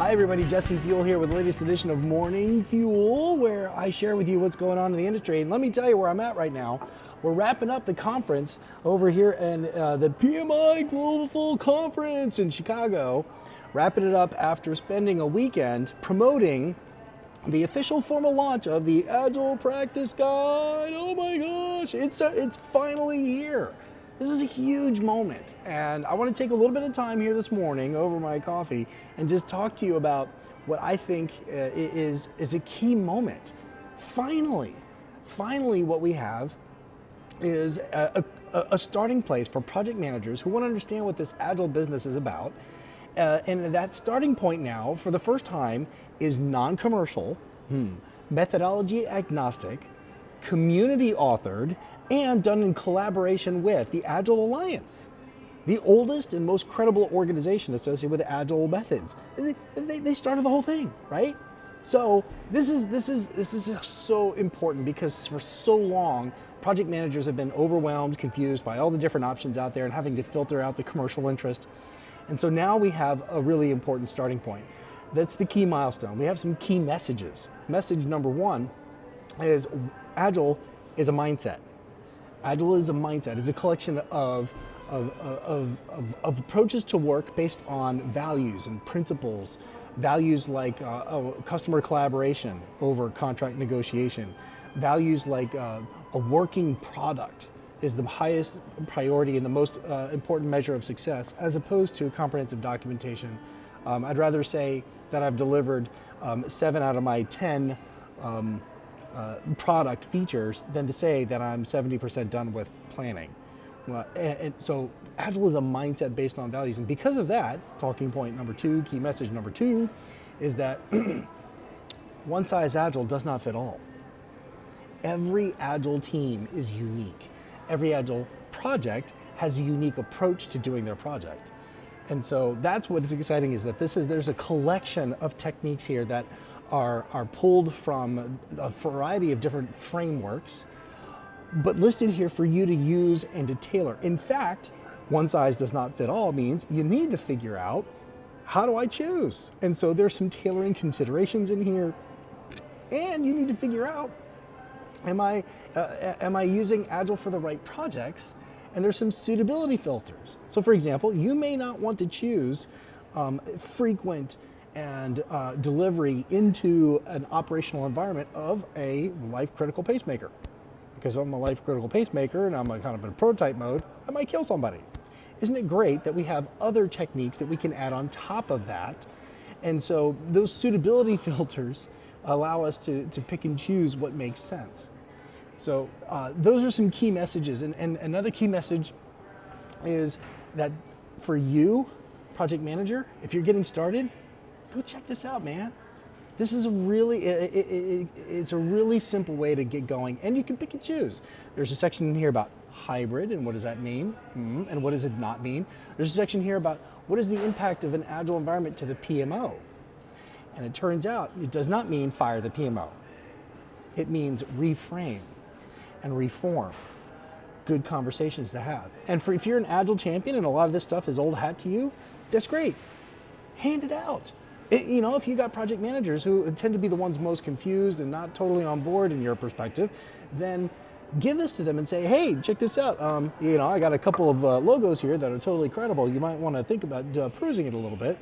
Hi everybody, Jesse Fewell here with the latest edition of Morning Fuel, where I share with you what's going on in the industry. And let me tell you where I'm at right now. We're wrapping up the conference over here in the PMI Global Conference in Chicago. Wrapping it up after spending a weekend promoting the official formal launch of the Agile Practice Guide. Oh my gosh, it's finally here. This is a huge moment, and I want to take a little bit of time here this morning over my coffee and just talk to you about what I think is a key moment. Finally, what we have is a starting place for project managers who want to understand what this Agile business is about. And that starting point now, for the first time, is non-commercial, methodology agnostic, community authored, and done in collaboration with the Agile Alliance, the oldest and most credible organization associated with Agile methods. They started the whole thing, right? So this is so important because for so long, project managers have been overwhelmed, confused by all the different options out there and having to filter out the commercial interest. And so now we have a really important starting point. That's the key milestone. We have some key messages. Message number one is Agile is a mindset. Agile is a mindset. It's a collection of approaches to work based on values and principles. Values like customer collaboration over contract negotiation. Values like a working product is the highest priority and the most important measure of success, as opposed to comprehensive documentation. I'd rather say that I've delivered 7 out of my 10 product features than to say that I'm 70% done with planning. And so Agile is a mindset based on values. And because of that, talking point number two, key message number two, is that one size Agile does not fit all. Every Agile team is unique. Every Agile project has a unique approach to doing their project. And so that's what is exciting, is that there's a collection of techniques here that are pulled from a variety of different frameworks, but listed here for you to use and to tailor. In fact, one size does not fit all means you need to figure out, how do I choose? And so there's some tailoring considerations in here, and you need to figure out, am I using Agile for the right projects? And there's some suitability filters. So for example, you may not want to choose frequent and delivery into an operational environment of a life-critical pacemaker. Because I'm a life-critical pacemaker and I'm kind of in a prototype mode, I might kill somebody. Isn't it great that we have other techniques that we can add on top of that? And so those suitability filters allow us to pick and choose what makes sense. So those are some key messages. And another key message is that for you, project manager, if you're getting started, go check this out, man. This is it's a really simple way to get going, and you can pick and choose. There's a section in here about hybrid and what does that mean, and what does it not mean. There's a section here about what is the impact of an Agile environment to the PMO. And it turns out it does not mean fire the PMO. It means reframe and reform. Good conversations to have. And if you're an Agile champion and a lot of this stuff is old hat to you, that's great. Hand it out. If you got project managers who tend to be the ones most confused and not totally on board in your perspective, then give this to them and say, hey, check this out. I got a couple of logos here that are totally credible. You might want to think about perusing it a little bit.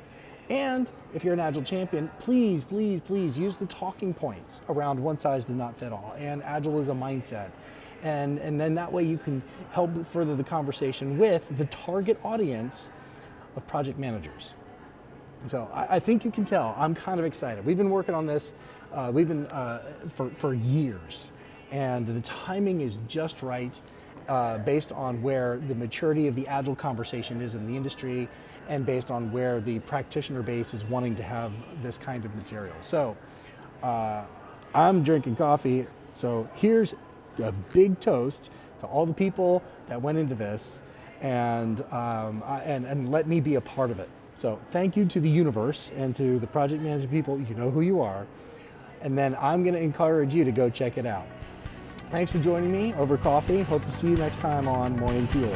And if you're an Agile champion, please, please, please use the talking points around one size does not fit all. And Agile is a mindset. And then that way you can help further the conversation with the target audience of project managers. So I think you can tell I'm kind of excited. We've been working on this for years, and the timing is just right based on where the maturity of the Agile conversation is in the industry, and based on where the practitioner base is wanting to have this kind of material. So I'm drinking coffee, so here's a big toast to all the people that went into this and let me be a part of it. So thank you to the universe and to the project management people. You know who you are. And then I'm going to encourage you to go check it out. Thanks for joining me over coffee. Hope to see you next time on Morning Fuel.